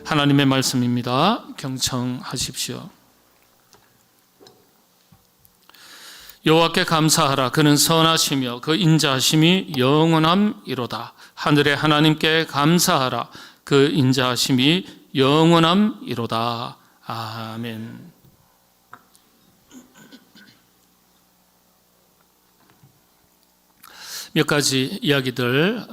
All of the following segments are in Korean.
하나님의 말씀입니다. 경청하십시오. 여호와께 감사하라. 그는 선하시며 그 인자하심이 영원함이로다. 하늘의 하나님께 감사하라. 그 인자하심이 영원함이로다. 아멘. 몇 가지 이야기들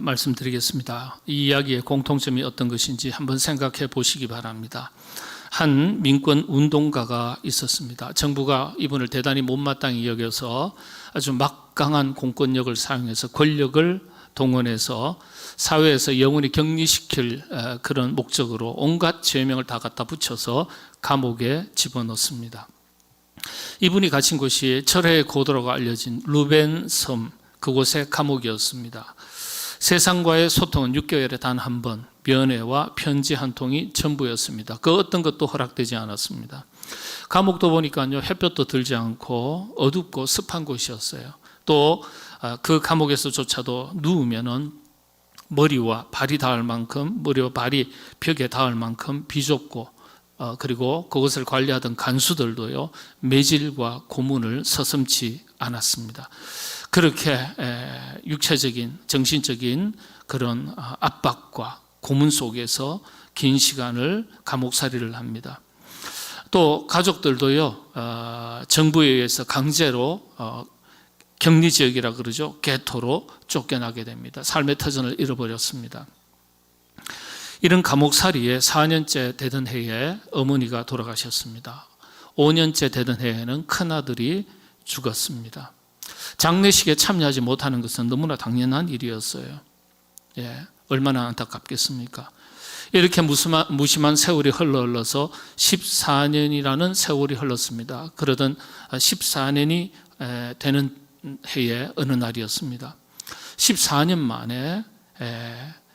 말씀드리겠습니다. 이 이야기의 공통점이 어떤 것인지 한번 생각해 보시기 바랍니다. 한 민권 운동가가 있었습니다. 정부가 이분을 대단히 못마땅히 여겨서 아주 막강한 공권력을 사용해서 권력을 동원해서 사회에서 영원히 격리시킬 그런 목적으로 온갖 죄명을 다 갖다 붙여서 감옥에 집어넣습니다. 이분이 갇힌 곳이 철회의 고도라고 알려진 루벤 섬, 그곳의 감옥이었습니다. 세상과의 소통은 6개월에 단 한 번, 면회와 편지 한 통이 전부였습니다. 그 어떤 것도 허락되지 않았습니다. 감옥도 보니까요, 햇볕도 들지 않고 어둡고 습한 곳이었어요. 또 그 감옥에서조차도 누우면은 머리와 발이 닿을 만큼, 머리와 발이 벽에 닿을 만큼 비좁고, 그리고 그것을 관리하던 간수들도요, 매질과 고문을 서슴지 않았습니다. 그렇게 육체적인, 정신적인 그런 압박과 고문 속에서 긴 시간을 감옥살이를 합니다. 또 가족들도요, 정부에 의해서 강제로 격리지역이라 그러죠, 게토로 쫓겨나게 됩니다. 삶의 터전을 잃어버렸습니다. 이런 감옥살이에 4년째 되던 해에 어머니가 돌아가셨습니다. 5년째 되던 해에는 큰아들이 죽었습니다. 장례식에 참여하지 못하는 것은 너무나 당연한 일이었어요. 얼마나 안타깝겠습니까? 이렇게 무심한 세월이 흘러서 14년이라는 세월이 흘렀습니다. 그러던 14년이 되는 해의 어느 날이었습니다. 14년 만에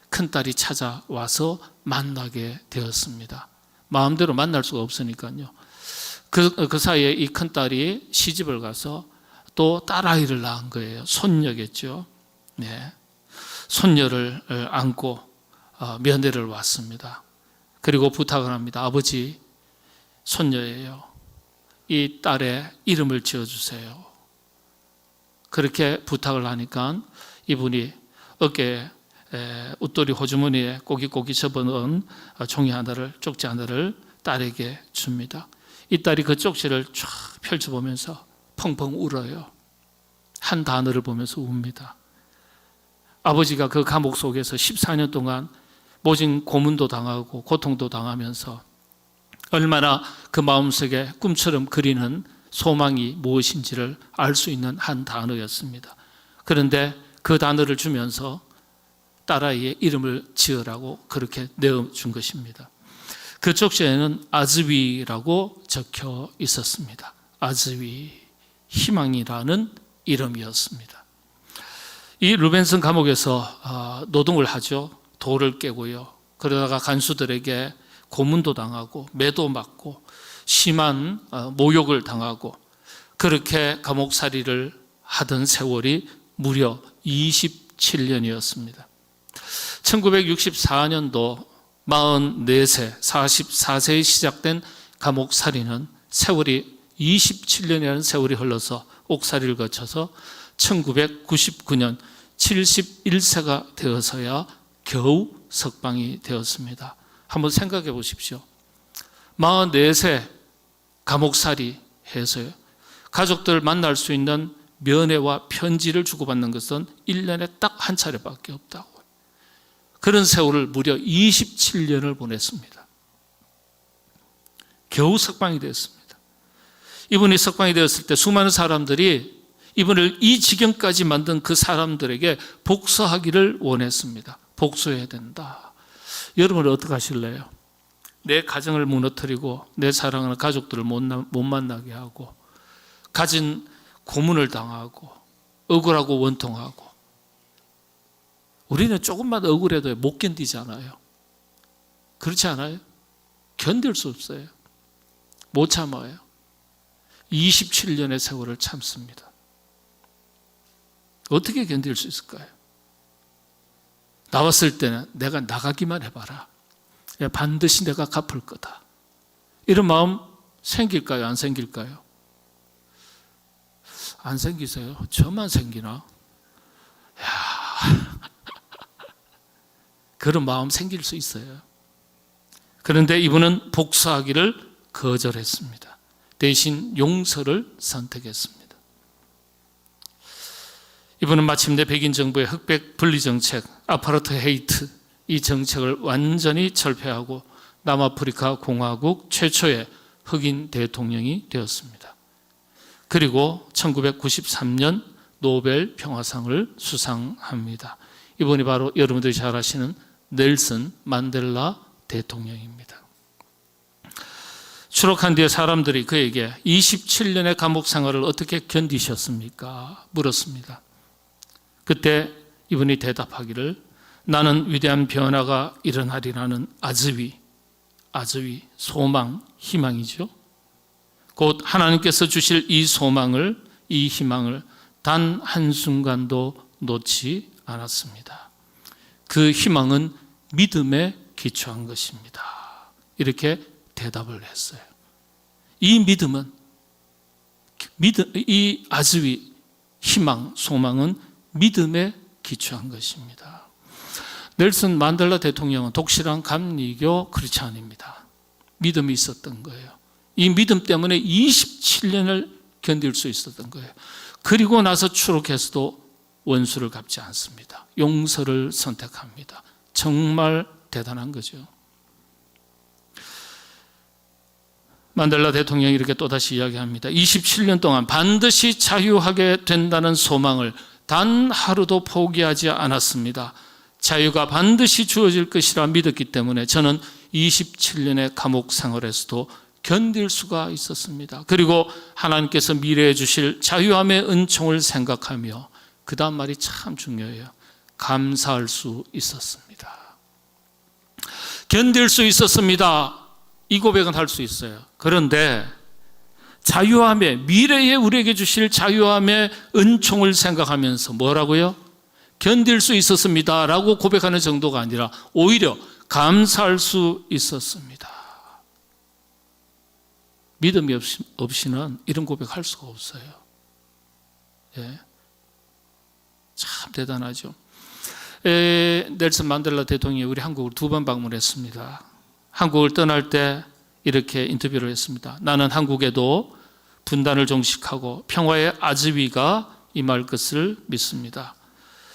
큰딸이 찾아와서 만나게 되었습니다. 마음대로 만날 수가 없으니까요. 그 사이에 이 큰딸이 시집을 가서 또 딸아이를 낳은 거예요. 손녀겠죠. 손녀를 안고 면회를 왔습니다. 그리고 부탁을 합니다. 아버지, 손녀예요. 이 딸의 이름을 지어주세요. 그렇게 부탁을 하니까 이분이 어깨에 웃돌이 호주머니에 꼬깃꼬깃 접어넣은 종이 하나를, 쪽지 하나를 딸에게 줍니다. 이 딸이 그 쪽지를 쫙 펼쳐보면서 펑펑 울어요. 한 단어를 보면서 웁니다. 아버지가 그 감옥 속에서 14년 동안 모진 고문도 당하고 고통도 당하면서 얼마나 그 마음속에 꿈처럼 그리는 소망이 무엇인지를 알 수 있는 한 단어였습니다. 그런데 그 단어를 주면서 딸아이의 이름을 지으라고 그렇게 내어준 것입니다. 그 쪽지에는 아즈위라고 적혀 있었습니다. 아즈위, 희망이라는 이름이었습니다. 이 루벤성 감옥에서 노동을 하죠. 돌을 깨고요. 그러다가 간수들에게 고문도 당하고 매도 맞고 심한 모욕을 당하고 그렇게 감옥살이를 하던 세월이 무려 27년이었습니다. 1964년도 44세, 44세에 시작된 감옥살이는 세월이 27년이라는 세월이 흘러서 옥살이를 거쳐서 1999년 71세가 되어서야 겨우 석방이 되었습니다. 한번 생각해 보십시오. 44세 감옥살이 해서요, 가족들 만날 수 있는 면회와 편지를 주고받는 것은 1년에 딱 한 차례밖에 없다고. 그런 세월을 무려 27년을 보냈습니다. 겨우 석방이 되었습니다. 이분이 석방이 되었을 때 수많은 사람들이 이분을 이 지경까지 만든 그 사람들에게 복수하기를 원했습니다. 복수해야 된다. 여러분은 어떻게 하실래요? 내 가정을 무너뜨리고 내 사랑하는 가족들을 못 만나게 하고 가진 고문을 당하고 억울하고 원통하고, 우리는 조금만 억울해도 못 견디잖아요. 그렇지 않아요? 견딜 수 없어요. 못 참아요. 27년의 세월을 참습니다. 어떻게 견딜 수 있을까요? 나왔을 때는 내가 나가기만 해봐라. 반드시 내가 갚을 거다. 이런 마음 생길까요? 안 생길까요? 안 생기세요? 저만 생기나? 그런 마음 생길 수 있어요. 그런데 이분은 복수하기를 거절했습니다. 대신 용서를 선택했습니다. 이분은 마침내 백인 정부의 흑백 분리 정책, 아파르트 헤이트, 이 정책을 완전히 철폐하고 남아프리카 공화국 최초의 흑인 대통령이 되었습니다. 그리고 1993년 노벨 평화상을 수상합니다. 이분이 바로 여러분들이 잘 아시는 넬슨 만델라 대통령입니다. 추록한 뒤에 사람들이 그에게 27년의 감옥 생활을 어떻게 견디셨습니까? 물었습니다. 그때 이분이 대답하기를 나는 위대한 변화가 일어나리라는 아즈위, 소망, 희망이죠. 곧 하나님께서 주실 이 소망을, 이 희망을 단 한순간도 놓지 않았습니다. 그 희망은 믿음에 기초한 것입니다. 이렇게 대답을 했어요. 이 믿음은, 이 아즈위, 희망, 소망은 믿음에 기초한 것입니다. 넬슨 만델라 대통령은 독실한 감리교 크리스찬입니다. 믿음이 있었던 거예요. 이 믿음 때문에 27년을 견딜 수 있었던 거예요. 그리고 나서 추록해서도 원수를 갚지 않습니다. 용서를 선택합니다. 정말 대단한 거죠. 만델라 대통령이 이렇게 또다시 이야기합니다. 27년 동안 반드시 자유하게 된다는 소망을 단 하루도 포기하지 않았습니다. 자유가 반드시 주어질 것이라 믿었기 때문에 저는 27년의 감옥 생활에서도 견딜 수가 있었습니다. 그리고 하나님께서 미래에 주실 자유함의 은총을 생각하며 그 다음 말이 참 중요해요. 감사할 수 있었습니다. 견딜 수 있었습니다. 이 고백은 할 수 있어요. 그런데 자유함의, 미래에 우리에게 주실 자유함의 은총을 생각하면서 뭐라고요? 견딜 수 있었습니다 라고 고백하는 정도가 아니라 오히려 감사할 수 있었습니다. 믿음이 없이는 이런 고백할 수가 없어요. 예. 참 대단하죠. 넬슨 만델라 대통령이 우리 한국을 2번 방문했습니다. 한국을 떠날 때 이렇게 인터뷰를 했습니다. 나는 한국에도 분단을 종식하고 평화의 아즈위가 임할 것을 믿습니다.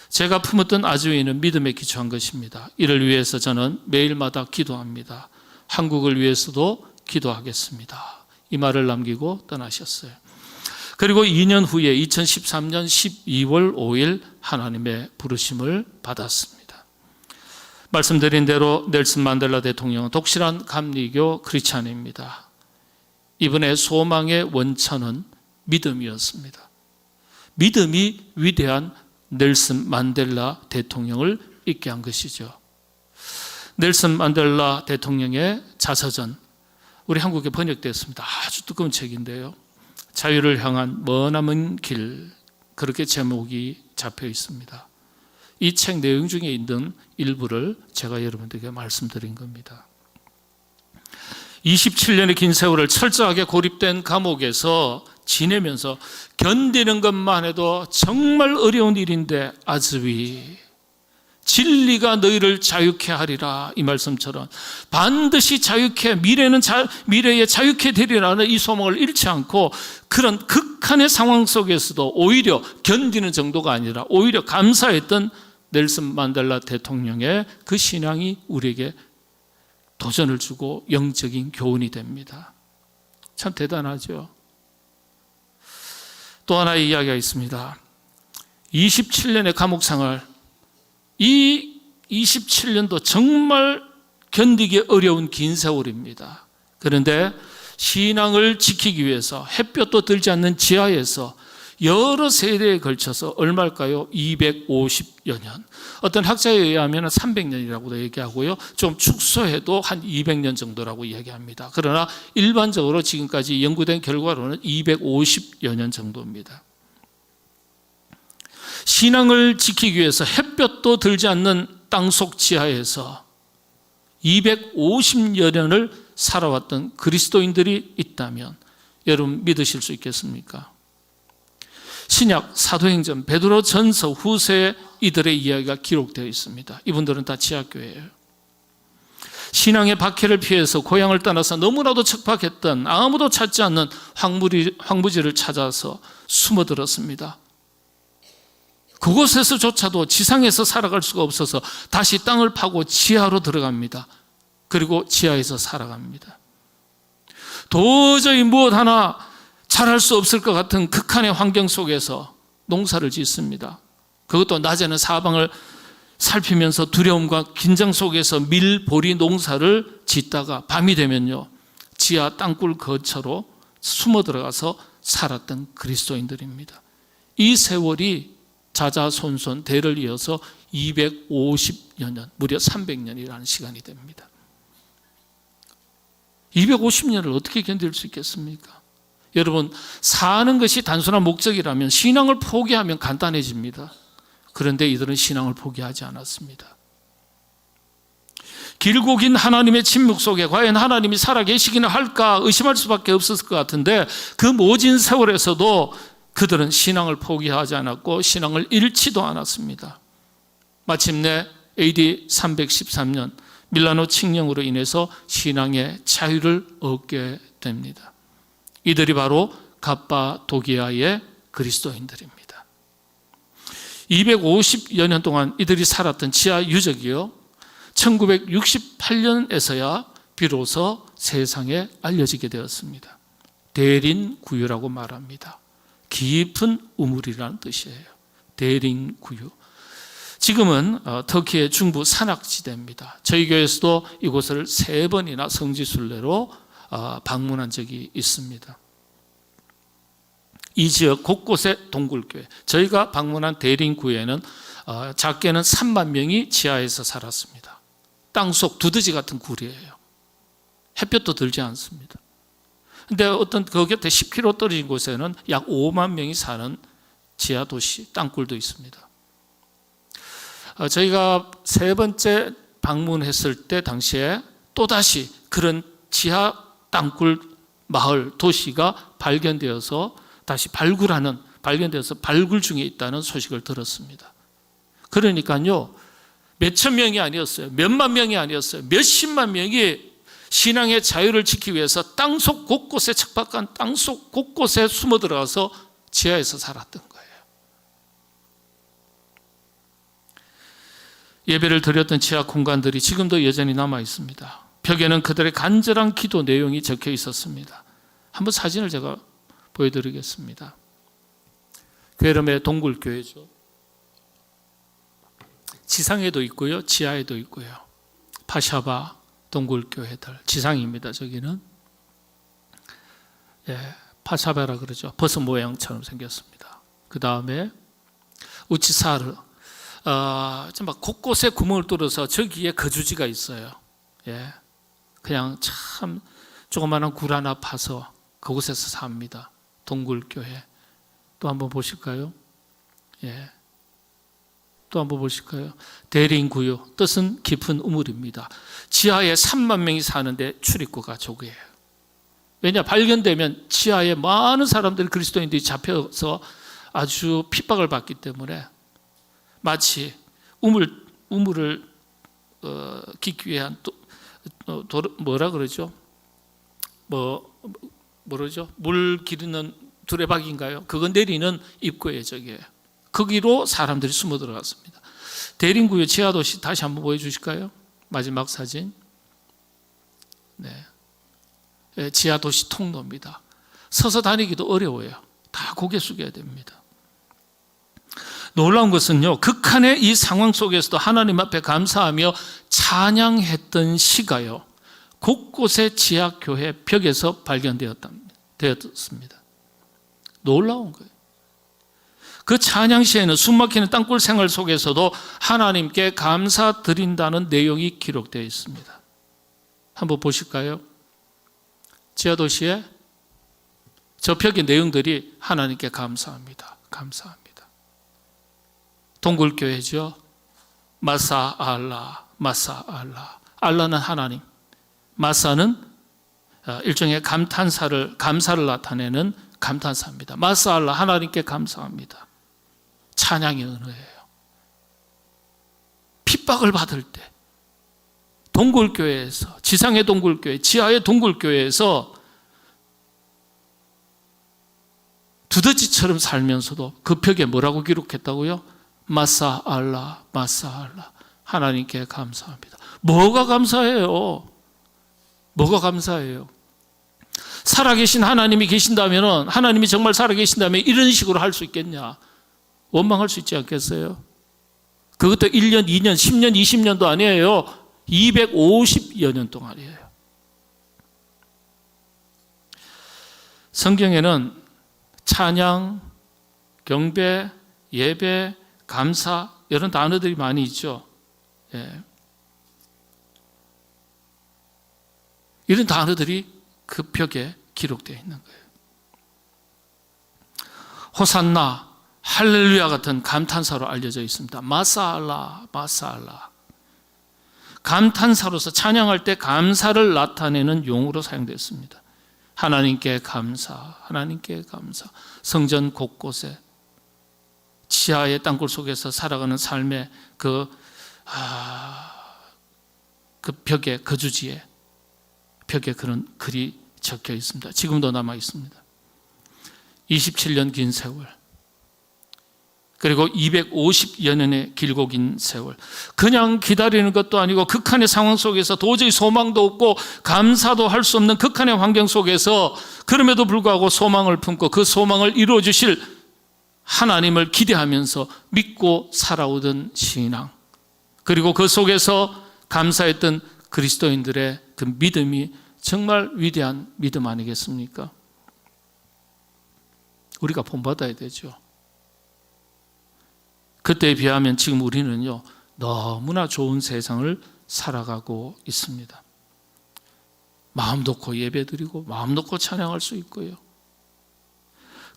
제가 품었던 아즈위는 믿음에 기초한 것입니다. 이를 위해서 저는 매일마다 기도합니다. 한국을 위해서도 기도하겠습니다. 이 말을 남기고 떠나셨어요. 그리고 2년 후에 2013년 12월 5일 하나님의 부르심을 받았습니다. 말씀드린 대로 넬슨 만델라 대통령은 독실한 감리교 크리스찬입니다. 이분의 소망의 원천은 믿음이었습니다. 믿음이 위대한 넬슨 만델라 대통령을 있게 한 것이죠. 넬슨 만델라 대통령의 자서전, 우리 한국에 번역됐습니다. 아주 두꺼운 책인데요. 자유를 향한 머나먼 길, 그렇게 제목이 잡혀 있습니다. 이 책 내용 중에 있는 일부를 제가 여러분들에게 말씀드린 겁니다. 27년의 긴 세월을 철저하게 고립된 감옥에서 지내면서 견디는 것만 해도 정말 어려운 일인데 아즈위, 진리가 너희를 자유케 하리라, 이 말씀처럼 반드시 자유케, 미래에 자유케 되리라는 이 소망을 잃지 않고 그런 극한의 상황 속에서도 오히려 견디는 정도가 아니라 오히려 감사했던 넬슨 만델라 대통령의 그 신앙이 우리에게 도전을 주고 영적인 교훈이 됩니다. 참 대단하죠. 또 하나의 이야기가 있습니다. 27년의 감옥 생활, 이 27년도 정말 견디기 어려운 긴 세월입니다. 그런데 신앙을 지키기 위해서 햇볕도 들지 않는 지하에서 여러 세대에 걸쳐서 얼마일까요? 250여 년. 어떤 학자에 의하면 300년이라고도 얘기하고요. 좀 축소해도 한 200년 정도라고 이야기합니다. 그러나 일반적으로 지금까지 연구된 결과로는 250여 년 정도입니다. 신앙을 지키기 위해서 햇볕도 들지 않는 땅속 지하에서 250여 년을 살아왔던 그리스도인들이 있다면 여러분 믿으실 수 있겠습니까? 신약, 사도행전, 베드로 전서, 후서에 이들의 이야기가 기록되어 있습니다. 이분들은 다 지하교회예요. 신앙의 박해를 피해서 고향을 떠나서 너무나도 척박했던 아무도 찾지 않는 황무지를 찾아서 숨어들었습니다. 그곳에서조차도 지상에서 살아갈 수가 없어서 다시 땅을 파고 지하로 들어갑니다. 그리고 지하에서 살아갑니다. 도저히 무엇 하나 잘할 수 없을 것 같은 극한의 환경 속에서 농사를 짓습니다. 그것도 낮에는 사방을 살피면서 두려움과 긴장 속에서 밀, 보리 농사를 짓다가 밤이 되면요, 지하 땅굴 거처로 숨어 들어가서 살았던 그리스도인들입니다. 이 세월이 자자손손 대를 이어서 250여 년, 무려 300년이라는 시간이 됩니다. 250년을 어떻게 견딜 수 있겠습니까? 여러분, 사는 것이 단순한 목적이라면 신앙을 포기하면 간단해집니다. 그런데 이들은 신앙을 포기하지 않았습니다. 길고 긴 하나님의 침묵 속에 과연 하나님이 살아계시기는 할까 의심할 수밖에 없었을 것 같은데, 그 모진 세월에서도 그들은 신앙을 포기하지 않았고 신앙을 잃지도 않았습니다. 마침내 AD 313년 밀라노 칙령으로 인해서 신앙의 자유를 얻게 됩니다. 이들이 바로 갑바도기아의 그리스도인들입니다. 250여 년 동안 이들이 살았던 지하 유적이요, 1968년에서야 비로소 세상에 알려지게 되었습니다. 대린구유라고 말합니다. 깊은 우물이라는 뜻이에요. 대린구유. 지금은 터키의 중부 산악지대입니다. 저희 교회에서도 이곳을 3번이나 성지순례로 방문한 적이 있습니다. 이 지역 곳곳에 동굴교회, 저희가 방문한 대린구유에는 작게는 3만 명이 지하에서 살았습니다. 땅속 두더지 같은 굴이에요. 햇볕도 들지 않습니다. 근데 어떤 그 곁에 10km 떨어진 곳에는 약 5만 명이 사는 지하 도시, 땅굴도 있습니다. 저희가 3번째 방문했을 때 당시에 또다시 그런 지하 땅굴 마을, 도시가 발견되어서 다시 발견되어서 발굴 중에 있다는 소식을 들었습니다. 그러니까요, 몇천 명이 아니었어요. 몇만 명이 아니었어요. 몇십만 명이 신앙의 자유를 지키기 위해서 땅속 곳곳에, 척박한 땅속 곳곳에 숨어 들어가서 지하에서 살았던 거예요. 예배를 드렸던 지하 공간들이 지금도 여전히 남아 있습니다. 벽에는 그들의 간절한 기도 내용이 적혀 있었습니다. 한번 사진을 제가 보여드리겠습니다. 괴름의 동굴교회죠. 지상에도 있고요, 지하에도 있고요. 파샤바 동굴교회들, 지상입니다. 저기는 파샤바라 그러죠. 버섯 모양처럼 생겼습니다. 그 다음에 우치사르, 막 곳곳에 구멍을 뚫어서 저기에 거주지가 있어요. 그냥 참 조그마한 굴 하나 파서 그곳에서 삽니다. 동굴교회. 또 한번 보실까요? 또 한번 보실까요? 대린구유, 뜻은 깊은 우물입니다. 지하에 3만 명이 사는데 출입구가 좁이에요. 왜냐, 발견되면 지하에 많은 사람들이, 그리스도인들이 잡혀서 아주 핍박을 받기 때문에 마치 우물을 깃기 위한 뭐라 그러죠? 뭐라죠? 물 기르는 두레박인가요? 그거 내리는 입구에 저기에. 거기로 사람들이 숨어 들어갔습니다. 대린구유 지하도시 다시 한번 보여주실까요? 마지막 사진. 지하도시 통로입니다. 서서 다니기도 어려워요. 다 고개 숙여야 됩니다. 놀라운 것은요, 극한의 이 상황 속에서도 하나님 앞에 감사하며 찬양했던 시가요, 곳곳에 지하교회 벽에서 발견되었습니다. 놀라운 거예요. 그 찬양 시에는 숨막히는 땅굴 생활 속에서도 하나님께 감사드린다는 내용이 기록되어 있습니다. 한번 보실까요? 지하도시에 저 벽의 내용들이 하나님께 감사합니다. 감사합니다. 동굴교회죠. 마사알라, 마사알라. 알라는 하나님, 마사는 일종의 감사를 나타내는 감탄사입니다. 마사 알라, 하나님께 감사합니다. 찬양의 언어예요. 핍박을 받을 때 동굴교회에서, 지상의 동굴교회, 지하의 동굴교회에서 두더지처럼 살면서도 그 벽에 뭐라고 기록했다고요? 마사 알라, 마사 알라, 하나님께 감사합니다. 뭐가 감사해요? 뭐가 감사해요? 살아계신 하나님이 계신다면, 하나님이 정말 살아계신다면 이런 식으로 할 수 있겠냐? 원망할 수 있지 않겠어요? 그것도 1년, 2년, 10년, 20년도 아니에요. 250여 년 동안이에요. 성경에는 찬양, 경배, 예배, 감사 이런 단어들이 많이 있죠. 예. 이런 단어들이 그 벽에 기록되어 있는 거예요. 호산나, 할렐루야 같은 감탄사로 알려져 있습니다. 마사알라, 마사알라. 감탄사로서 찬양할 때 감사를 나타내는 용어로 사용됐습니다. 하나님께 감사, 하나님께 감사. 성전 곳곳에, 지하의 땅굴 속에서 살아가는 삶의 그 벽에, 거주지에 벽에 그런 글이 적혀 있습니다. 지금도 남아 있습니다. 27년 긴 세월, 그리고 250여 년의 길고 긴 세월, 그냥 기다리는 것도 아니고 극한의 상황 속에서 도저히 소망도 없고 감사도 할 수 없는 극한의 환경 속에서 그럼에도 불구하고 소망을 품고 그 소망을 이루어 주실 하나님을 기대하면서 믿고 살아오던 신앙, 그리고 그 속에서 감사했던 그리스도인들의 그 믿음이 정말 위대한 믿음 아니겠습니까? 우리가 본받아야 되죠. 그때에 비하면 지금 우리는요, 너무나 좋은 세상을 살아가고 있습니다. 마음 놓고 예배드리고 마음 놓고 찬양할 수 있고요.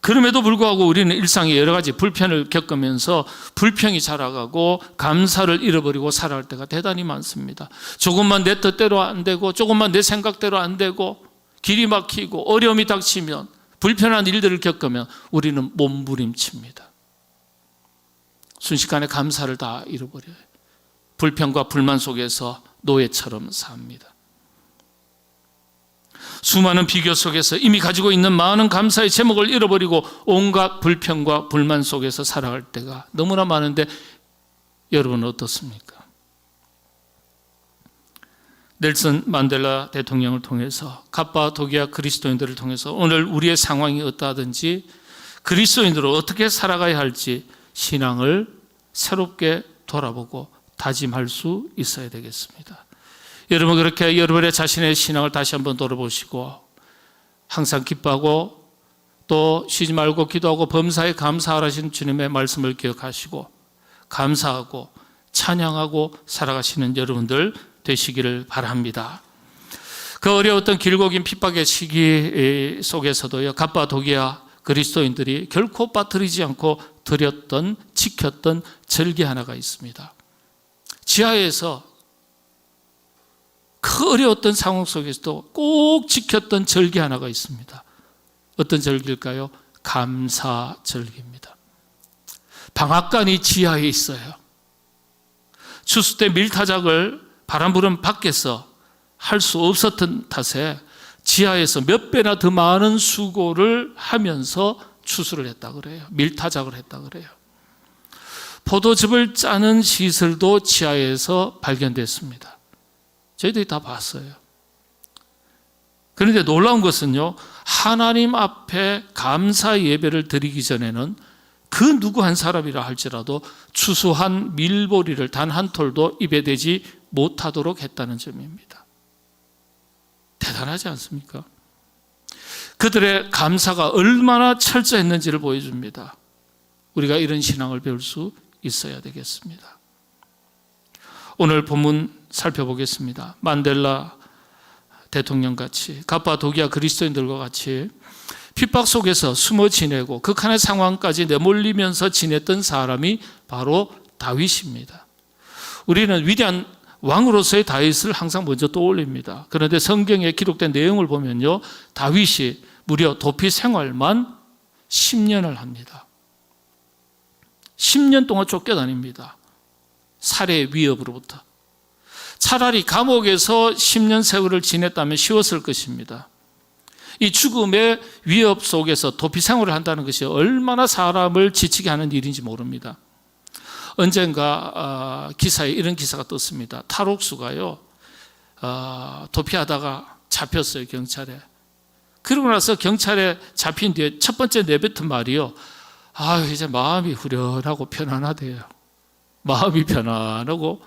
그럼에도 불구하고 우리는 일상에 여러 가지 불편을 겪으면서 불평이 자라가고 감사를 잃어버리고 살아갈 때가 대단히 많습니다. 조금만 내 뜻대로 안 되고, 조금만 내 생각대로 안 되고, 길이 막히고 어려움이 닥치면, 불편한 일들을 겪으면 우리는 몸부림칩니다. 순식간에 감사를 다 잃어버려요. 불평과 불만 속에서 노예처럼 삽니다. 수많은 비교 속에서 이미 가지고 있는 많은 감사의 제목을 잃어버리고 온갖 불평과 불만 속에서 살아갈 때가 너무나 많은데, 여러분은 어떻습니까? 넬슨 만델라 대통령을 통해서, 카파도키아 그리스도인들을 통해서 오늘 우리의 상황이 어떠하든지 그리스도인으로 어떻게 살아가야 할지 신앙을 새롭게 돌아보고 다짐할 수 있어야 되겠습니다. 여러분, 그렇게 여러분의 자신의 신앙을 다시 한번 돌아보시고 항상 기뻐하고 또 쉬지 말고 기도하고 범사에 감사하라신 주님의 말씀을 기억하시고 감사하고 찬양하고 살아가시는 여러분들 되시기를 바랍니다. 그 어려웠던 길고 긴 핍박의 시기 속에서도요, 갑바도기아 그리스도인들이 결코 빠뜨리지 않고 드렸던, 지켰던 절기 하나가 있습니다. 지하에서 그 어려웠던 상황 속에서도 꼭 지켰던 절기 하나가 있습니다. 어떤 절기일까요? 감사 절기입니다. 방앗간이 지하에 있어요. 추수 때 밀타작을 바람 부는 밖에서 할 수 없었던 탓에 지하에서 몇 배나 더 많은 수고를 하면서 추수를 했다 그래요. 밀타작을 했다 그래요. 포도즙을 짜는 시설도 지하에서 발견됐습니다. 저희들이 다 봤어요. 그런데 놀라운 것은요, 하나님 앞에 감사 예배를 드리기 전에는 그 누구 한 사람이라 할지라도 추수한 밀보리를 단 한 톨도 입에 대지 못하도록 했다는 점입니다. 대단하지 않습니까? 그들의 감사가 얼마나 철저했는지를 보여줍니다. 우리가 이런 신앙을 배울 수 있어야 되겠습니다. 오늘 본문 살펴보겠습니다. 만델라 대통령같이, 갑바도기아 그리스도인들과 같이 핍박 속에서 숨어 지내고 극한의 상황까지 내몰리면서 지냈던 사람이 바로 다윗입니다. 우리는 위대한 왕으로서의 다윗을 항상 먼저 떠올립니다. 그런데 성경에 기록된 내용을 보면요, 다윗이 무려 도피 생활만 10년을 합니다. 10년 동안 쫓겨다닙니다. 살해 위협으로부터. 차라리 감옥에서 10년 세월을 지냈다면 쉬웠을 것입니다. 이 죽음의 위협 속에서 도피 생활을 한다는 것이 얼마나 사람을 지치게 하는 일인지 모릅니다. 언젠가 기사에 이런 기사가 떴습니다. 탈옥수가요, 도피하다가 잡혔어요, 경찰에. 그러고 나서 경찰에 잡힌 뒤에 첫 번째 내뱉은 말이요, 이제 마음이 후련하고 편안하대요. 마음이 편안하고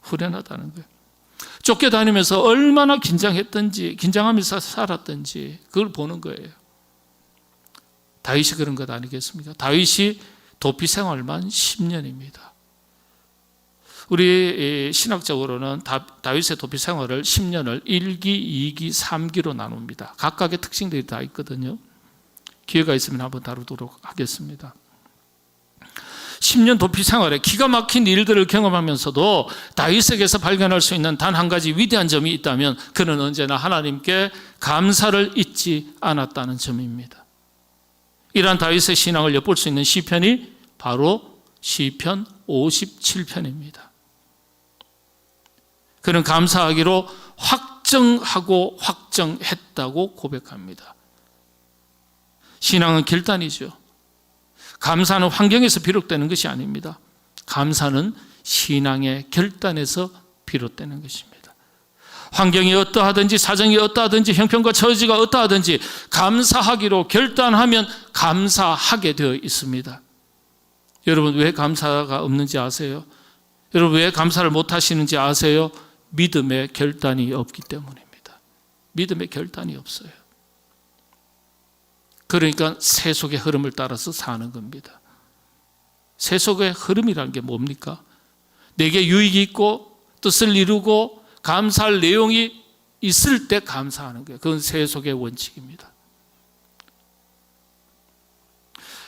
후련하다는 거예요. 쫓겨다니면서 얼마나 긴장했던지, 긴장하면서 살았던지 그걸 보는 거예요. 다윗이 그런 것 아니겠습니까? 다윗이 도피 생활만 10년입니다. 우리 신학적으로는 다윗의 도피 생활을 10년을 1기, 2기, 3기로 나눕니다. 각각의 특징들이 다 있거든요. 기회가 있으면 한번 다루도록 하겠습니다. 10년 도피 생활에 기가 막힌 일들을 경험하면서도 다윗에게서 발견할 수 있는 단 한 가지 위대한 점이 있다면 그는 언제나 하나님께 감사를 잊지 않았다는 점입니다. 이러한 다윗의 신앙을 엿볼 수 있는 시편이 바로 시편 57편입니다. 그는 감사하기로 확정하고 확정했다고 고백합니다. 신앙은 결단이죠. 감사는 환경에서 비롯되는 것이 아닙니다. 감사는 신앙의 결단에서 비롯되는 것입니다. 환경이 어떠하든지 사정이 어떠하든지 형편과 처지가 어떠하든지 감사하기로 결단하면 감사하게 되어 있습니다. 여러분, 왜 감사가 없는지 아세요? 여러분, 왜 감사를 못 하시는지 아세요? 믿음의 결단이 없기 때문입니다. 믿음의 결단이 없어요. 그러니까 세속의 흐름을 따라서 사는 겁니다. 세속의 흐름이라는 게 뭡니까? 내게 유익이 있고 뜻을 이루고 감사할 내용이 있을 때 감사하는 거예요. 그건 세속의 원칙입니다.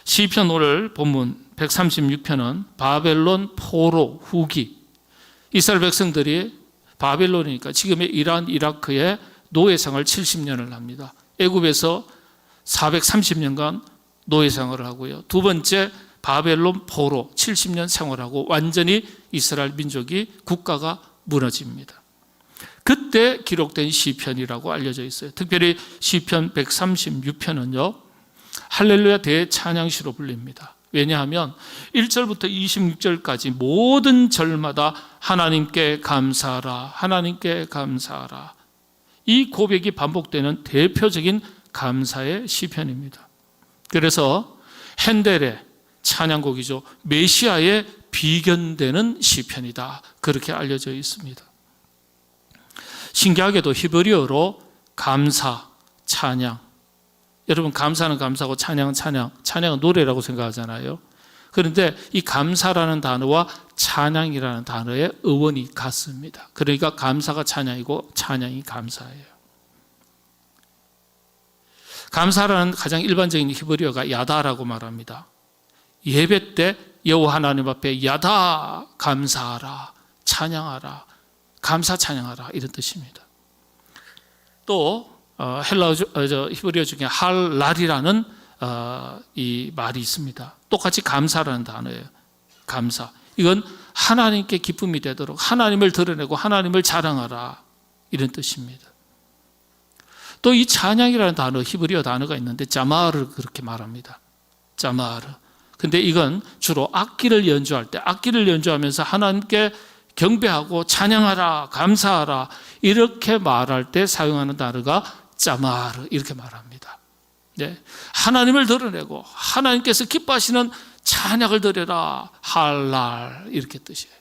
시편 오늘 본문 136편은 바벨론 포로 후기, 이스라엘 백성들이 바벨론이니까 지금의 이란, 이라크의 노예 생활 70년을 합니다. 애굽에서 430년간 노예 생활을 하고요. 두 번째 바벨론 포로 70년 생활하고 완전히 이스라엘 민족이 국가가 무너집니다. 그때 기록된 시편이라고 알려져 있어요. 특별히 시편 136편은요, 할렐루야 대찬양시로 불립니다. 왜냐하면 1절부터 26절까지 모든 절마다 하나님께 감사하라, 하나님께 감사하라, 이 고백이 반복되는 대표적인 감사의 시편입니다. 그래서 핸델의 찬양곡이죠. 메시아의 비견되는 시편이다, 그렇게 알려져 있습니다. 신기하게도 히브리어로 감사, 찬양, 여러분 감사는 감사고 찬양은 찬양, 찬양은 노래라고 생각하잖아요. 그런데 이 감사라는 단어와 찬양이라는 단어의 어원이 같습니다. 그러니까 감사가 찬양이고 찬양이 감사예요. 감사라는 가장 일반적인 히브리어가 야다라고 말합니다. 예배 때 여호와 하나님 앞에 야다, 감사하라, 찬양하라, 감사 찬양하라, 이런 뜻입니다. 또 히브리어 중에 할랄이라는 이 말이 있습니다. 똑같이 감사라는 단어예요. 감사. 이건 하나님께 기쁨이 되도록 하나님을 드러내고 하나님을 자랑하라, 이런 뜻입니다. 또 이 찬양이라는 단어, 히브리어 단어가 있는데 자마르 그렇게 말합니다. 자마르. 근데 이건 주로 악기를 연주할 때, 악기를 연주하면서 하나님께 경배하고 찬양하라, 감사하라, 이렇게 말할 때 사용하는 단어가 자마르, 이렇게 말합니다. 네. 하나님을 드러내고 하나님께서 기뻐하시는 찬양을 드려라, 할랄, 이렇게 뜻이에요.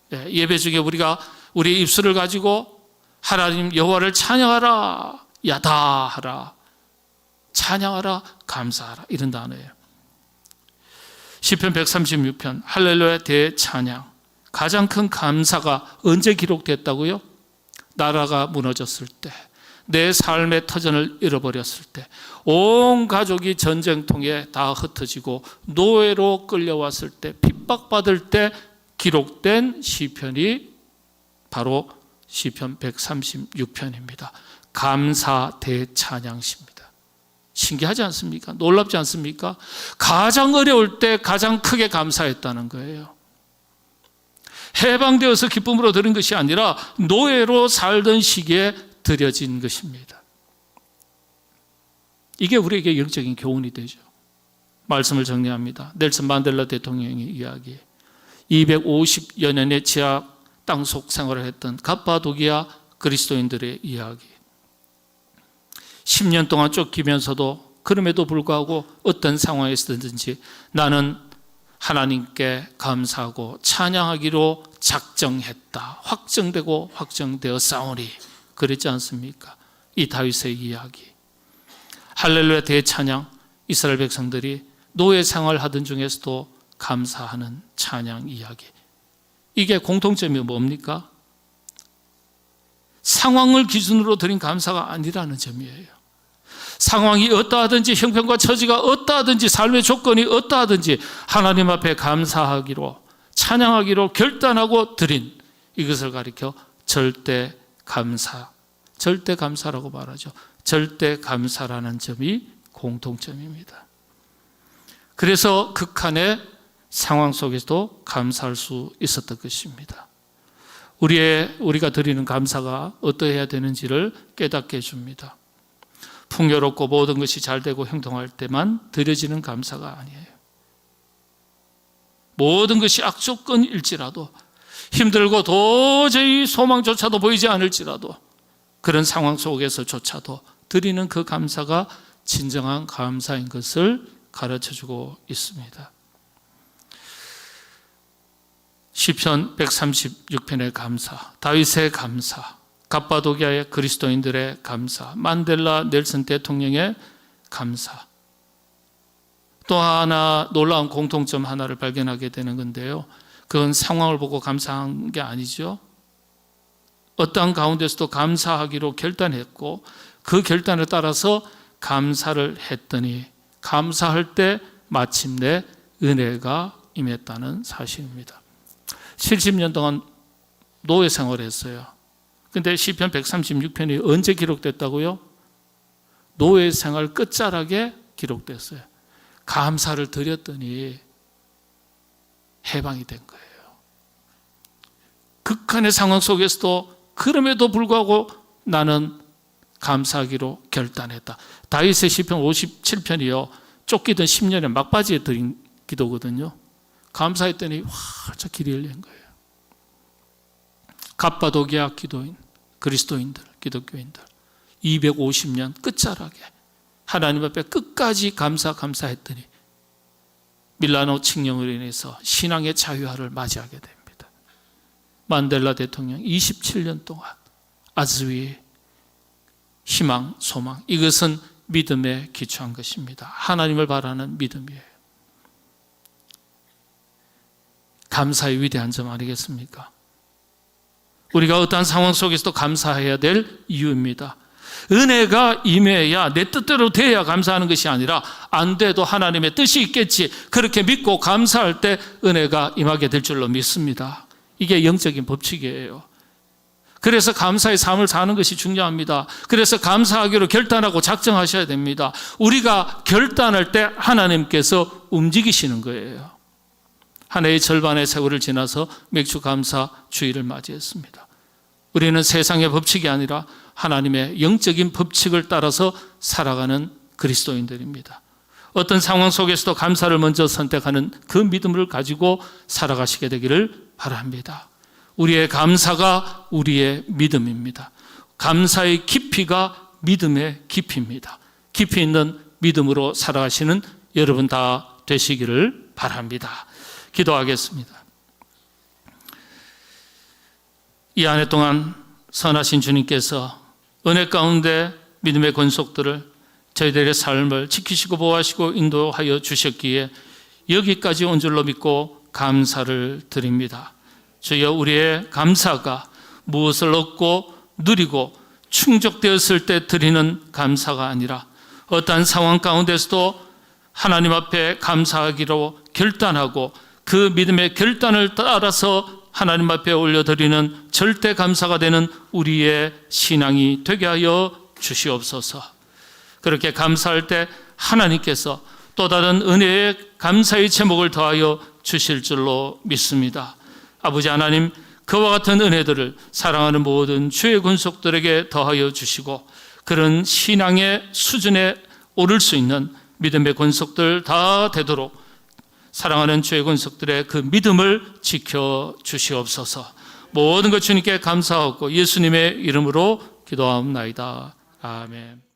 네. 예배 중에 우리가 우리의 입술을 가지고 하나님 여호와를 찬양하라, 야다하라, 찬양하라, 감사하라, 이런 단어예요. 시편 136편 할렐루야 대찬양, 가장 큰 감사가 언제 기록됐다고요? 나라가 무너졌을 때, 내 삶의 터전을 잃어버렸을 때, 온 가족이 전쟁통에 다 흩어지고 노예로 끌려왔을 때, 핍박받을 때 기록된 시편이 바로 시편 136편입니다. 감사 대찬양시입니다. 신기하지 않습니까? 놀랍지 않습니까? 가장 어려울 때 가장 크게 감사했다는 거예요. 해방되어서 기쁨으로 드린 것이 아니라 노예로 살던 시기에 드려진 것입니다. 이게 우리에게 영적인 교훈이 되죠. 말씀을 정리합니다. 넬슨 만델라 대통령의 이야기. 250여 년의 지하 땅속 생활을 했던 갑바도기아 그리스도인들의 이야기. 10년 동안 쫓기면서도 그럼에도 불구하고 어떤 상황에 있었든지 나는 하나님께 감사하고 찬양하기로 작정했다. 확정되고 확정되어 싸우니. 그랬지 않습니까? 이 다윗의 이야기. 할렐루야 대찬양. 이스라엘 백성들이 노예 생활하던 중에서도 감사하는 찬양 이야기. 이게 공통점이 뭡니까? 상황을 기준으로 드린 감사가 아니라는 점이에요. 상황이 어떠하든지 형편과 처지가 어떠하든지 삶의 조건이 어떠하든지 하나님 앞에 감사하기로 찬양하기로 결단하고 드린 이것을 가리켜 절대 감사, 절대 감사라고 말하죠. 절대 감사라는 점이 공통점입니다. 그래서 극한의 상황 속에서도 감사할 수 있었던 것입니다. 우리가 드리는 감사가 어떠해야 되는지를 깨닫게 해줍니다. 풍요롭고 모든 것이 잘 되고 형통할 때만 드려지는 감사가 아니에요. 모든 것이 악조건일지라도 힘들고 도저히 소망조차도 보이지 않을지라도 그런 상황 속에서조차도 드리는 그 감사가 진정한 감사인 것을 가르쳐주고 있습니다. 시편 136편의 감사, 다윗의 감사, 갑바도기아의 그리스도인들의 감사, 만델라 넬슨 대통령의 감사. 또 하나 놀라운 공통점 하나를 발견하게 되는 건데요. 그건 상황을 보고 감사한 게 아니죠. 어떠한 가운데서도 감사하기로 결단했고 그 결단에 따라서 감사를 했더니 감사할 때 마침내 은혜가 임했다는 사실입니다. 70년 동안 노예 생활을 했어요. 근데 시편 136편이 언제 기록됐다고요? 노예 생활 끝자락에 기록됐어요. 감사를 드렸더니 해방이 된 거예요. 극한의 상황 속에서도 그럼에도 불구하고 나는 감사하기로 결단했다. 다윗의 시편 57편이요. 쫓기던 10년의 막바지에 드린 기도거든요. 감사했더니 활짝 길이 열린 거예요. 갑바도기아 기도인, 그리스도인들, 기독교인들 250년 끝자락에 하나님 앞에 끝까지 감사했더니 밀라노 칙령으로 인해서 신앙의 자유화를 맞이하게 됩니다. 만델라 대통령 27년 동안 아즈위 희망, 소망, 이것은 믿음에 기초한 것입니다. 하나님을 바라는 믿음이에요. 감사의 위대한 점 아니겠습니까? 우리가 어떠한 상황 속에서도 감사해야 될 이유입니다. 은혜가 임해야 내 뜻대로 돼야 감사하는 것이 아니라 안 돼도 하나님의 뜻이 있겠지 그렇게 믿고 감사할 때 은혜가 임하게 될 줄로 믿습니다. 이게 영적인 법칙이에요. 그래서 감사의 삶을 사는 것이 중요합니다. 그래서 감사하기로 결단하고 작정하셔야 됩니다. 우리가 결단할 때 하나님께서 움직이시는 거예요. 한 해의 절반의 세월을 지나서 맥주 감사 주일을 맞이했습니다. 우리는 세상의 법칙이 아니라 하나님의 영적인 법칙을 따라서 살아가는 그리스도인들입니다. 어떤 상황 속에서도 감사를 먼저 선택하는 그 믿음을 가지고 살아가시게 되기를 바랍니다. 우리의 감사가 우리의 믿음입니다. 감사의 깊이가 믿음의 깊이입니다. 깊이 있는 믿음으로 살아가시는 여러분 다 되시기를 바랍니다. 기도하겠습니다. 이 한 해 동안 선하신 주님께서 은혜 가운데 믿음의 권속들을 저희들의 삶을 지키시고 보호하시고 인도하여 주셨기에 여기까지 온 줄로 믿고 감사를 드립니다. 주여, 우리의 감사가 무엇을 얻고 누리고 충족되었을 때 드리는 감사가 아니라 어떠한 상황 가운데서도 하나님 앞에 감사하기로 결단하고 그 믿음의 결단을 따라서 하나님 앞에 올려드리는 절대 감사가 되는 우리의 신앙이 되게 하여 주시옵소서. 그렇게 감사할 때 하나님께서 또 다른 은혜의 감사의 제목을 더하여 주실 줄로 믿습니다. 아버지 하나님, 그와 같은 은혜들을 사랑하는 모든 주의 권속들에게 더하여 주시고 그런 신앙의 수준에 오를 수 있는 믿음의 권속들 다 되도록 사랑하는 주의 권속들의 그 믿음을 지켜 주시옵소서. 모든 것 주님께 감사하고 예수님의 이름으로 기도하옵나이다. 아멘.